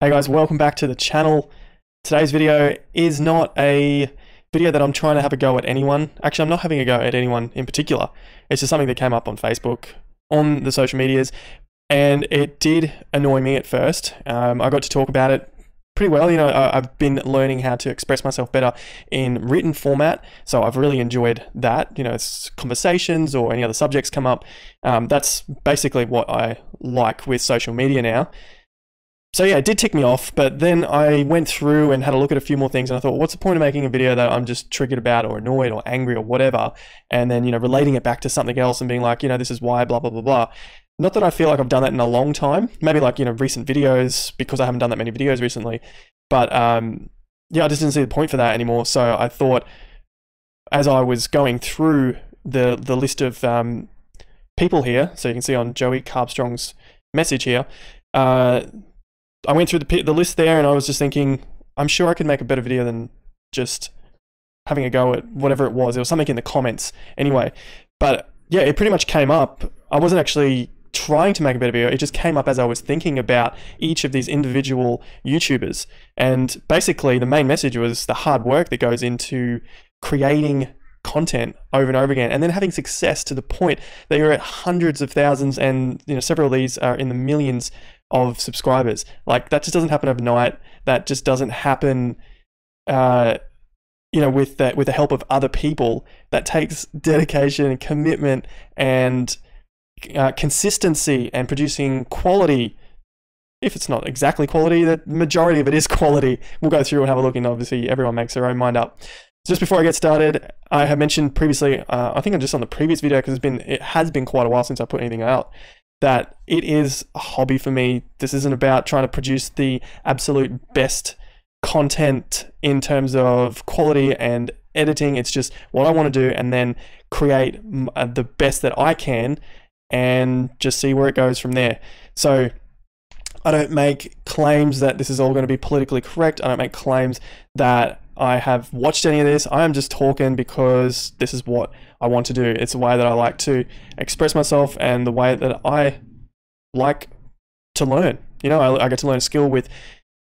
Hey guys, welcome back to the channel. Today's video is not a video that I'm trying to have a go at anyone. Actually, I'm not having a go at anyone in particular. It's just something that came up on Facebook, on the social medias, and it did annoy me at first. I got to talk about it pretty well. I've been learning how to express myself better in written format, so I've really enjoyed that. It's conversations or any other subjects come up. That's basically what I like with social media now. So yeah, it did tick me off, but then I went through and had a look at a few more things, and I thought, what's the point of making a video that I'm just triggered about or annoyed or angry or whatever, and then, relating it back to something else and being like, this is why, blah, blah, blah, blah. Not that I feel like I've done that in a long time, maybe like, recent videos, because I haven't done that many videos recently, but yeah, I just didn't see the point for that anymore. So I thought, as I was going through the list of people here, so you can see on Joey Carbstrong's message here, I went through the list there, and I was just thinking, I'm sure I could make a better video than just having a go at whatever it was. There was something in the comments anyway. But yeah, it pretty much came up. I wasn't actually trying to make a better video. It just came up as I was thinking about each of these individual YouTubers. And basically, the main message was the hard work that goes into creating content over and over again, and then having success to the point that you're at hundreds of thousands, and several of these are in the millions of subscribers. Like, that just doesn't happen overnight. That just doesn't happen with the help of other people. That takes dedication and commitment and consistency and producing quality. If it's not exactly quality, the majority of it is quality. We'll go through and have a look, and obviously everyone makes their own mind up. Just before I get started, I have mentioned previously, I think I'm just on the previous video, because it has been quite a while since I put anything out, that it is a hobby for me. This isn't about trying to produce the absolute best content in terms of quality and editing. It's just what I want to do, and then create the best that I can and just see where it goes from there. So I don't make claims that this is all going to be politically correct. I don't make claims that I have watched any of this. I am just talking because this is what I want to do. It's the way that I like to express myself, and the way that I like to learn. I get to learn a skill with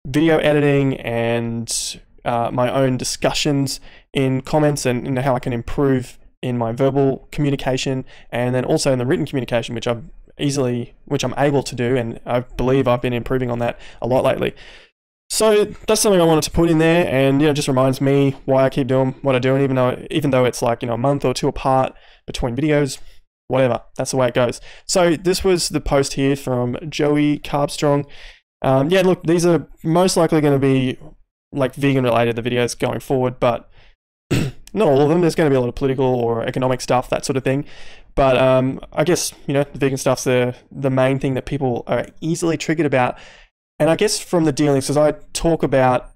video editing and my own discussions in comments, and how I can improve in my verbal communication, and then also in the written communication, which I'm able to do, and I believe I've been improving on that a lot lately. So that's something I wanted to put in there, and it just reminds me why I keep doing what I do. And even though it's like a month or two apart between videos, whatever, that's the way it goes. So this was the post here from Joey Carbstrong. Yeah, look, these are most likely going to be like vegan related, the videos going forward, but not all of them. There's going to be a lot of political or economic stuff, that sort of thing. But I guess the vegan stuff's the main thing that people are easily triggered about. And I guess from the dealings, as I talk about,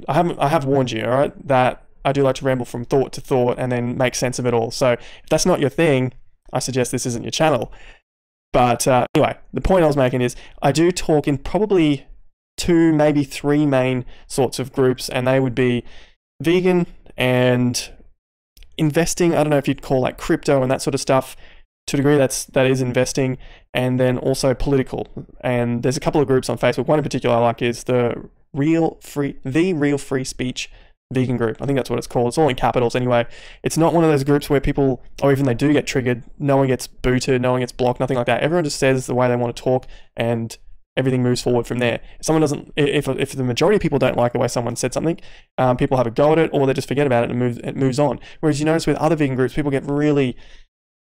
I have warned you, all right, that I do like to ramble from thought to thought and then make sense of it all. So if that's not your thing, I suggest this isn't your channel. But anyway, the point I was making is I do talk in probably 2, maybe 3 main sorts of groups, and they would be vegan and investing. I don't know if you'd call like crypto and that sort of stuff. To a degree, that is investing, and then also political. And there's a couple of groups on Facebook. One in particular I like is the Real Free Speech Vegan Group. I think that's what it's called. It's all in capitals anyway. It's not one of those groups where people, or even they do get triggered, no one gets booted, no one gets blocked, nothing like that. Everyone just says the way they want to talk, and everything moves forward from there. If someone doesn't, if the majority of people don't like the way someone said something, people have a go at it, or they just forget about it and it moves on. Whereas you notice with other vegan groups, people get really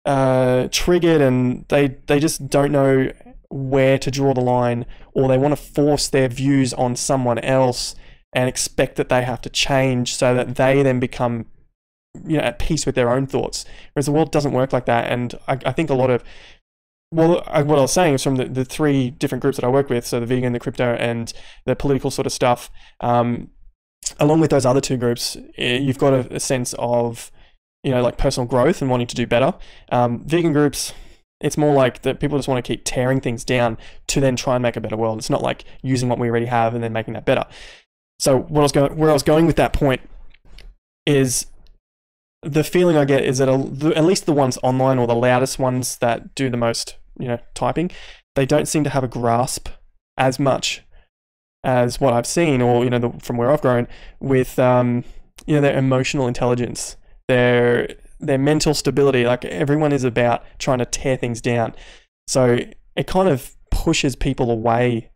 triggered, and they just don't know where to draw the line, or they want to force their views on someone else and expect that they have to change so that they then become at peace with their own thoughts. Whereas the world doesn't work like that. And I think a lot of, what I was saying is from the 3 different groups that I work with, so the vegan, the crypto, and the political sort of stuff, along with those other 2 groups, you've got a sense of like personal growth and wanting to do better. Vegan groups, it's more like that people just want to keep tearing things down to then try and make a better world. It's not like using what we already have and then making that better. So where I was going with that point is, the feeling I get is that at least the ones online, or the loudest ones that do the most typing, they don't seem to have a grasp as much as what I've seen, or from where I've grown, with their emotional intelligence, their mental stability. Like, everyone is about trying to tear things down. So it kind of pushes people away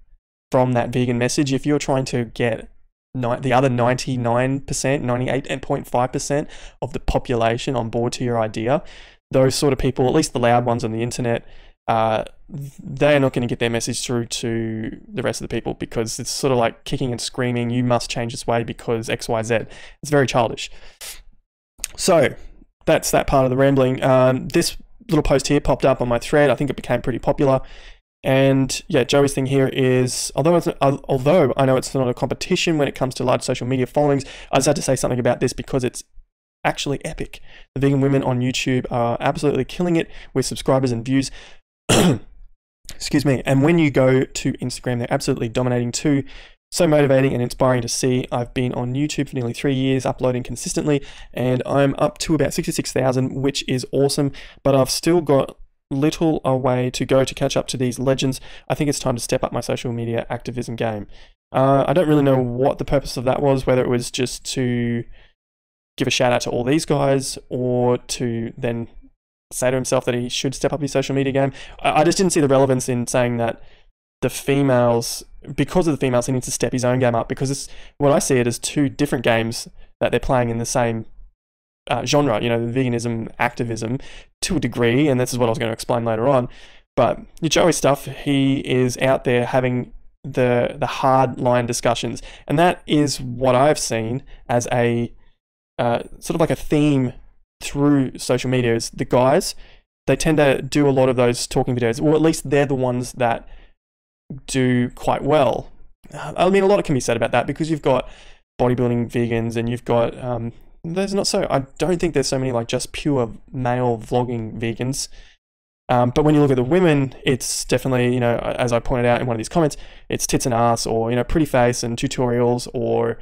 from that vegan message. If you're trying to get the other 99%, 98.5% of the population on board to your idea, those sort of people, at least the loud ones on the internet, they're not going to get their message through to the rest of the people, because it's sort of like kicking and screaming, you must change this way because XYZ. It's very childish. So that's that part of the rambling. This little post here popped up on my thread. I think it became pretty popular. And yeah, Joey's thing here is, although I know it's not a competition when it comes to large social media followings, I just had to say something about this because it's actually epic. The vegan women on YouTube are absolutely killing it with subscribers and views. Excuse me. And when you go to Instagram, they're absolutely dominating too. So motivating and inspiring to see. I've been on YouTube for nearly 3 years, uploading consistently, and I'm up to about 66,000, which is awesome. But I've still got little a way to go to catch up to these legends. I think it's time to step up my social media activism game. I don't really know what the purpose of that was, whether it was just to give a shout out to all these guys, or to then say to himself that he should step up his social media game. I just didn't see the relevance in saying that the females, because of the females, he needs to step his own game up, because it's what I see it as two different games that they're playing in the same genre, the veganism, activism, to a degree, and this is what I was going to explain later on. But your Joey stuff, he is out there having the hard line discussions, and that is what I've seen as a sort of like a theme through social media. Is the guys, they tend to do a lot of those talking videos, or at least they're the ones that do quite well. I mean, a lot can be said about that, because you've got bodybuilding vegans, and you've got I don't think there's so many like just pure male vlogging vegans. But when you look at the women, it's definitely, as I pointed out in one of these comments, it's tits and ass, or, pretty face and tutorials, or,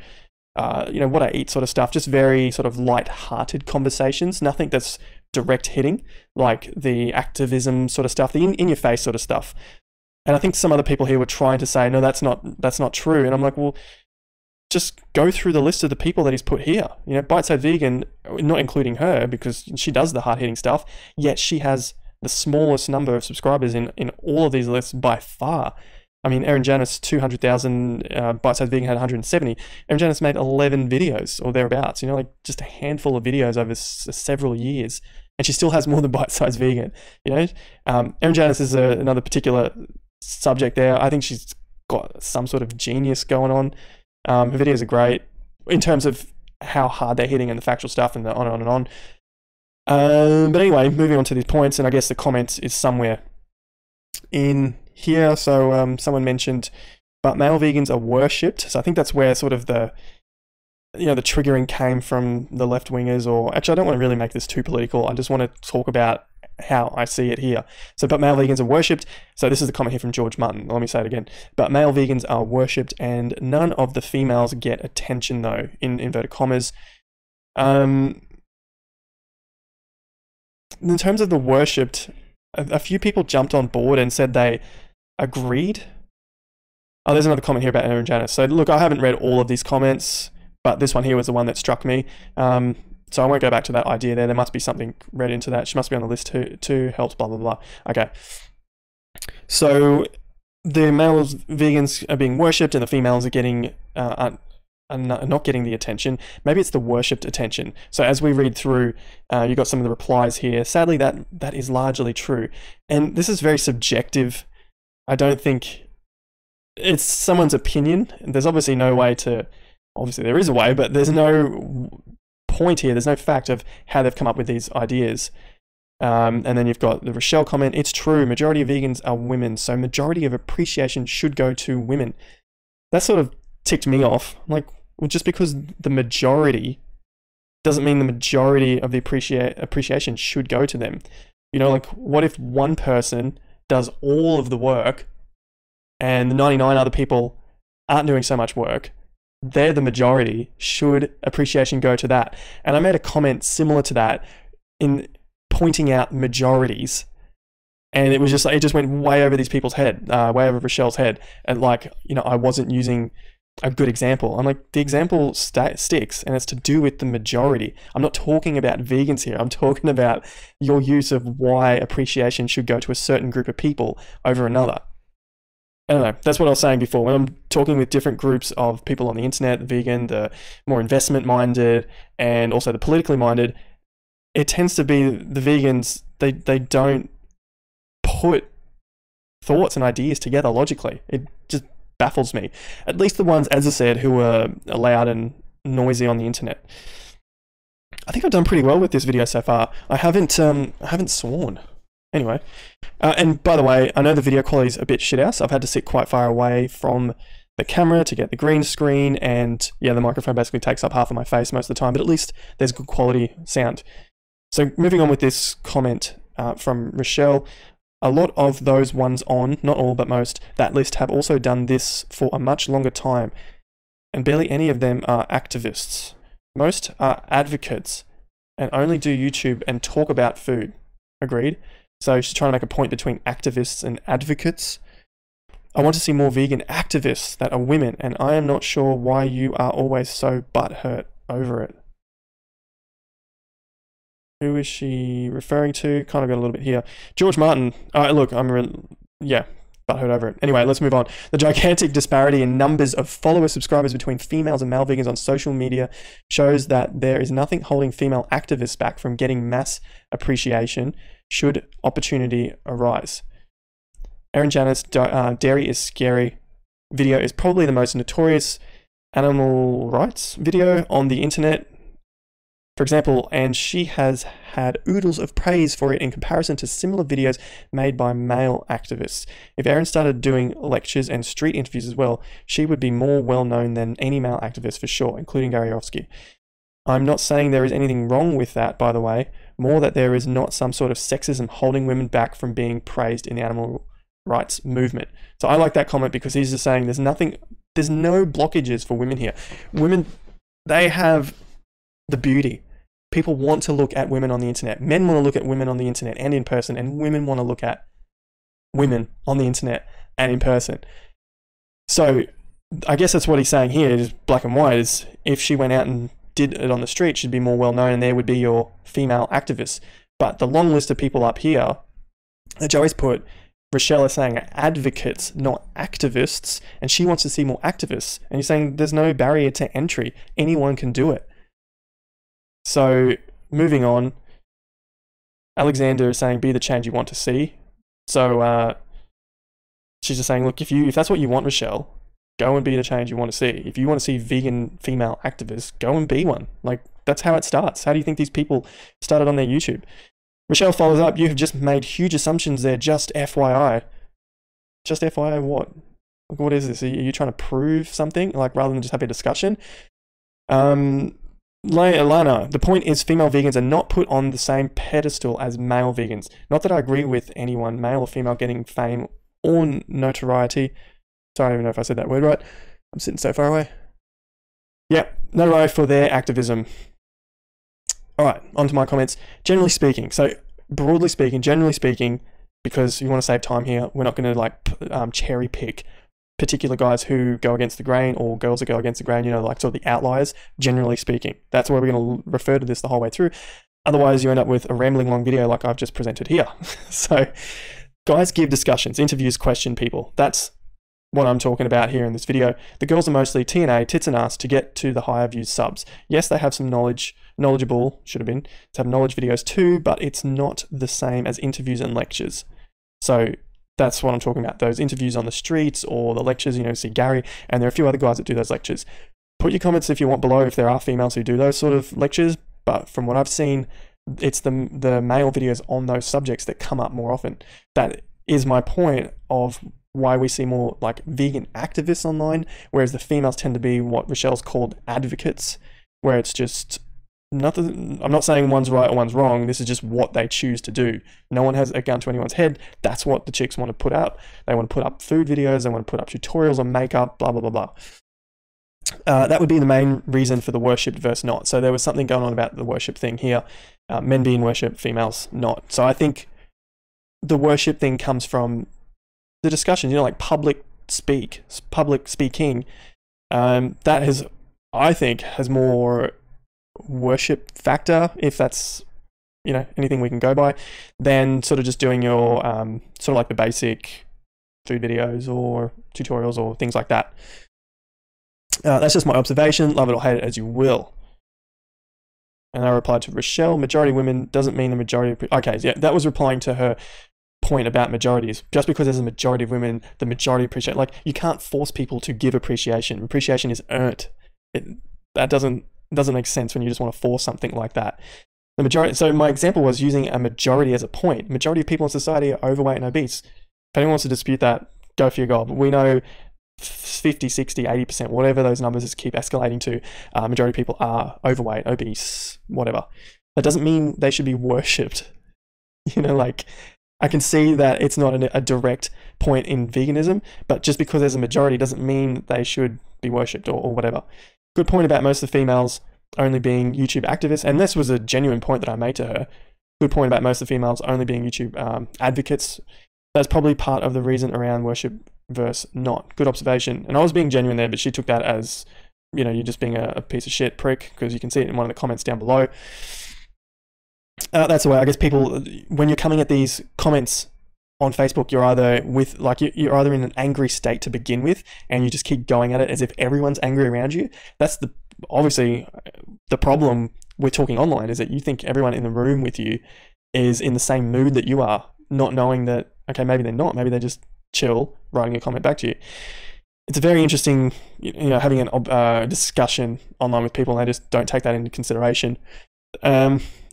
what I eat sort of stuff. Just very sort of light-hearted conversations. Nothing that's direct hitting, like the activism sort of stuff, the in-your-face sort of stuff. And I think some other people here were trying to say, no, that's not true. And I'm like, well, just go through the list of the people that he's put here. Bite Size Vegan, not including her, because she does the hard-hitting stuff, yet she has the smallest number of subscribers in all of these lists by far. I mean, Erin Janis, 200,000, Bite Size Vegan had 170. Erin Janis made 11 videos or thereabouts, like just a handful of videos over several years, and she still has more than Bite Size Vegan. Erin Janis is another particular subject there. I think she's got some sort of genius going on. Her videos are great in terms of how hard they're hitting and the factual stuff and the on and on. But anyway, moving on to these points, and I guess the comment is somewhere in here. So someone mentioned, but male vegans are worshipped. So I think that's where sort of the triggering came from the left-wingers, or actually I don't want to really make this too political. I just want to talk about how I see it here. So, but male vegans are worshipped. So this is a comment here from George Martin. Let me say it again. But male vegans are worshipped, and none of the females get attention, though, in inverted commas. In terms of the worshipped, a few people jumped on board and said they agreed. Oh, there's another comment here about Erin Janis. So look, I haven't read all of these comments, but this one here was the one that struck me. So I won't go back to that idea there. There must be something read into that. She must be on the list too. Helps, blah, blah, blah. Okay. So the males, vegans, are being worshipped, and the females are getting are not getting the attention. Maybe it's the worshipped attention. So as we read through, you got some of the replies here. Sadly, that is largely true. And this is very subjective. I don't think it's someone's opinion. There's obviously no way to, obviously there is a way, but there's no point here. There's no fact of how they've come up with these ideas. And then you've got the Rochelle comment. It's true. Majority of vegans are women. So majority of appreciation should go to women. That sort of ticked me off. Like, well, just because the majority doesn't mean the majority of the appreciation should go to them. Like, what if one person does all of the work and the 99 other people aren't doing so much work? They're the majority. Should appreciation go to that? And I made a comment similar to that in pointing out majorities. And it was just like, it just went way over these people's head, way over Rochelle's head. And like, you know, I wasn't using a good example. I'm like, the example sticks, and it's to do with the majority. I'm not talking about vegans here. I'm talking about your use of why appreciation should go to a certain group of people over another. I don't know. That's what I was saying before. When I'm talking with different groups of people on the internet, the vegan, the more investment-minded, and also the politically minded, it tends to be the vegans, they don't put thoughts and ideas together logically. It just baffles me. At least the ones, as I said, who are loud and noisy on the internet. I think I've done pretty well with this video so far. I haven't sworn. Anyway, and by the way, I know the video quality is a bit shit house. I've had to sit quite far away from the camera to get the green screen, and yeah, the microphone basically takes up half of my face most of the time, but at least there's good quality sound. So moving on with this comment from Rochelle, a lot of those ones on, not all but most, that list have also done this for a much longer time, and barely any of them are activists. Most are advocates and only do YouTube and talk about food. Agreed? So she's trying to make a point between activists and advocates. I want to see more vegan activists that are women, and I am not sure why you are always so butthurt over it. Who is she referring to? Kind of got a little bit here. George Martin. Look, yeah, butthurt over it. Anyway, let's move on. The gigantic disparity in numbers of subscribers between females and male vegans on social media shows that there is nothing holding female activists back from getting mass appreciation should opportunity arise. Erin Janice, Dairy is Scary video is probably the most notorious animal rights video on the internet, for example, and she has had oodles of praise for it in comparison to similar videos made by male activists. If Erin started doing lectures and street interviews as well, she would be more well known than any male activist for sure, including Gary Yourofsky. I'm not saying there is anything wrong with that, by the way, more that there is not some sort of sexism holding women back from being praised in the animal rights movement. So I like that comment because he's just saying there's no blockages for women here. Women, they have the beauty. People want to look at women on the internet. Men want to look at women on the internet and in person, and women want to look at women on the internet and in person. So I guess that's what he's saying here, is black and white, is if she went out and did it on the street, she'd be more well known and there would be your female activists. But the long list of people up here that Joey's put, Rochelle is saying advocates, not activists, and she wants to see more activists. And you're saying there's no barrier to entry. Anyone can do it. So moving on, Alexander is saying be the change you want to see. So she's just saying, look, if that's what you want, Rochelle, go and be the change you want to see. If you want to see vegan female activists, go and be one. Like, that's how it starts. How do you think these people started on their YouTube? Rochelle follows up, you have just made huge assumptions there, just FYI. Just FYI what? Like, what is this? Are you trying to prove something? Like, rather than just have a discussion? Lana, the point is female vegans are not put on the same pedestal as male vegans. Not that I agree with anyone, male or female, getting fame or notoriety. Sorry, I don't even know if I said that word right. I'm sitting so far away. Yeah, notoriety for their activism. All right, on to my comments. Generally speaking, so broadly speaking, generally speaking, because you want to save time here, we're not going to like cherry pick particular guys who go against the grain or girls that go against the grain, you know, like sort of the outliers, generally speaking. That's where we're going to refer to this the whole way through. Otherwise, you end up with a rambling long video like I've just presented here. So guys give discussions, interviews, question people. That's what I'm talking about here in this video. The girls are mostly TNA, tits and ass, to get to the higher views subs. Yes, they have some knowledgeable, should have been, to have knowledge videos too, but it's not the same as interviews and lectures. So that's what I'm talking about. Those interviews on the streets or the lectures, you know, see Gary, and there are a few other guys that do those lectures. Put your comments if you want below if there are females who do those sort of lectures, but from what I've seen, it's the male videos on those subjects that come up more often. That is my point of why we see more like vegan activists online, whereas the females tend to be what Rochelle's called advocates, where it's just nothing. I'm not saying one's right or one's wrong. This is just what they choose to do. No one has a gun to anyone's head. That's what the chicks want to put out. They want to put up food videos. They want to put up tutorials on makeup, blah, blah, blah, blah. That would be the main reason for the worshipped versus not. So there was something going on about the worship thing here. Men being worshipped, females not. So I think the worship thing comes from the discussion, you know, like public speaking. That has, I think, has more worship factor, if that's, you know, anything we can go by, than sort of just doing your sort of like the basic food videos or tutorials or things like that. That's just my observation. Love it or hate it as you will. And I replied to Rochelle, majority of women doesn't mean the majority of... Okay, yeah, that was replying to her point about majorities. Just because there's a majority of women, the majority appreciate... Like, you can't force people to give appreciation. Appreciation is earned. That doesn't make sense when you just want to force something like that. The majority... So my example was using a majority as a point. Majority of people in society are overweight and obese. If anyone wants to dispute that, go for your gold. We know 50, 60, 80%, whatever those numbers just keep escalating to, majority of people are overweight, obese, whatever. That doesn't mean they should be worshipped. You know, like, I can see that it's not a direct point in veganism, but just because there's a majority doesn't mean they should be worshipped or whatever. Good point about most of the females only being YouTube activists, and this was a genuine point that I made to her. Good point about most of the females only being YouTube advocates. That's probably part of the reason around worship versus not. Good observation. And I was being genuine there, but she took that as, you know, you're just being a piece of shit prick, because you can see it in one of the comments down below. That's the way, I guess, people, when you're coming at these comments on Facebook, you're either with, like, you're either in an angry state to begin with, and you just keep going at it as if everyone's angry around you. That's obviously the problem with talking online, is that you think everyone in the room with you is in the same mood that you are, not knowing that, okay, maybe they're not, maybe they're just chill, writing a comment back to you. It's a very interesting, you know, having a discussion online with people, and they just don't take that into consideration.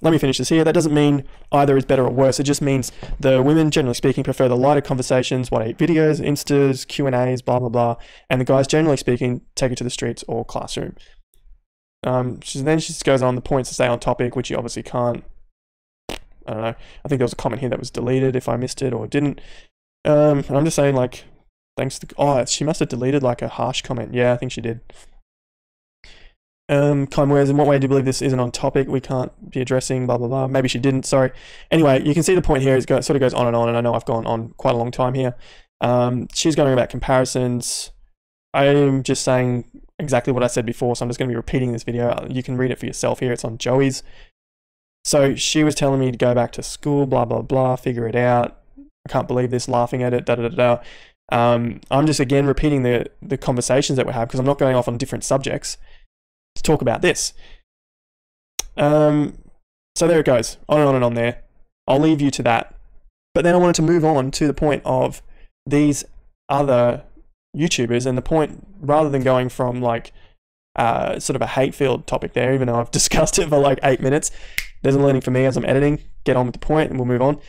Let me finish this here. That doesn't mean either is better or worse. It just means the women, generally speaking, prefer the lighter conversations, 8 videos, Instas, Q&As, blah, blah, blah. And the guys, generally speaking, take it to the streets or classroom. Then she just goes on the points to stay on topic, which you obviously can't. I don't know. I think there was a comment here that was deleted if I missed it or didn't. And I'm just saying, like, thanks to... Oh, she must have deleted, like, a harsh comment. Yeah, I think she did. Kind words, in what way do you believe this isn't on topic? We can't be addressing, blah, blah, blah. Maybe she didn't, sorry. Anyway, you can see the point here. It sort of goes on, and I know I've gone on quite a long time here. She's going about comparisons. I'm just saying exactly what I said before, so I'm just going to be repeating this video. You can read it for yourself here. It's on Joey's. So she was telling me to go back to school, blah, blah, blah, figure it out. I can't believe this, laughing at it, da, da, da, da. I'm just, again, repeating the conversations that we have, because I'm not going off on different subjects to talk about this. So there it goes, on and on and on there. I'll leave you to that. But then I wanted to move on to the point of these other YouTubers, and the point, rather than going from, like, sort of a hate-filled topic there, even though I've discussed it for like 8 minutes, there's a learning for me as I'm editing. Get on with the point and we'll move on.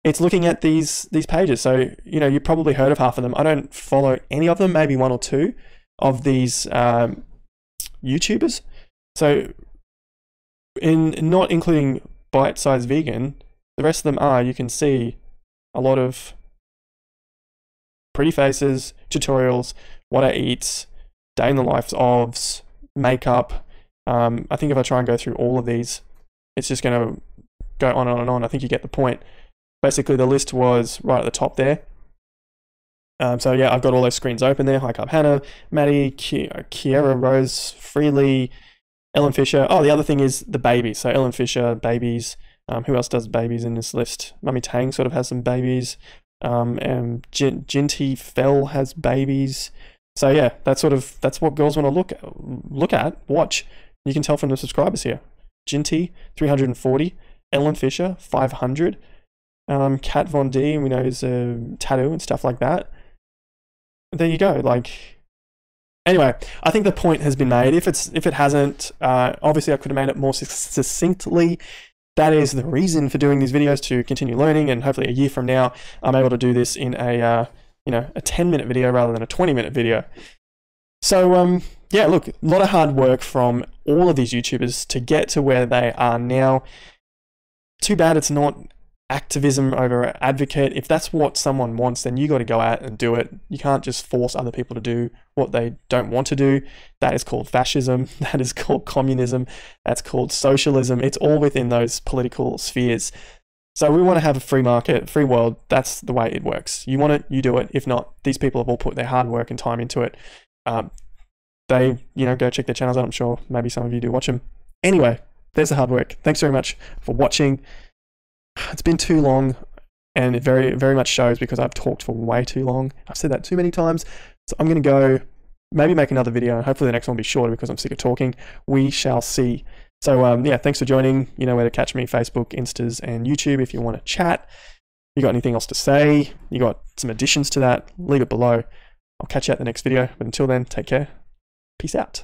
It's looking at these pages. So, you know, you've probably heard of half of them. I don't follow any of them, maybe 1 or 2 of these YouTubers. So, in not including Bite Size Vegan, the rest of them are, you can see a lot of pretty faces, tutorials, what I eat, day in the life ofs, makeup. I think if I try and go through all of these, it's just going to go on and on and on. I think you get the point. Basically, the list was right at the top there. So yeah, I've got all those screens open there. High Carb Hannah, Maddie, Kiera Rose, Freely, Ellen Fisher. Oh, the other thing is the babies. So Ellen Fisher, babies. Who else does babies in this list? Mummy Tang sort of has some babies. And Jinty Fell has babies. So yeah, that's what girls want to watch. You can tell from the subscribers here. Jinty, 340. Ellen Fisher, 500. Kat Von D, we know, is a tattoo and stuff like that. There you go. Like, anyway, I think the point has been made. If it hasn't, obviously I could have made it more succinctly. That is the reason for doing these videos, to continue learning, and hopefully a year from now I'm able to do this in a 10-minute video rather than a 20-minute video. So yeah, look, a lot of hard work from all of these YouTubers to get to where they are now. Too bad it's not activism over advocate. If that's what someone wants, then you got to go out and do it. You can't just force other people to do what they don't want to do. That is called fascism. That is called communism. That's called socialism. It's all within those political spheres. So we want to have a free market, free world. That's the way it works. You want it, you do it. If not, these people have all put their hard work and time into it. They, go check their channels out. I'm sure maybe some of you do watch them. Anyway, there's the hard work. Thanks very much for watching. It's been too long, and it very, very much shows because I've talked for way too long. I've said that too many times. So I'm going to go maybe make another video, and hopefully the next one will be shorter because I'm sick of talking. We shall see. So yeah, thanks for joining. You know where to catch me: Facebook, Instas, and YouTube if you want to chat. You got anything else to say? You got some additions to that? Leave it below. I'll catch you at the next video. But until then, take care. Peace out.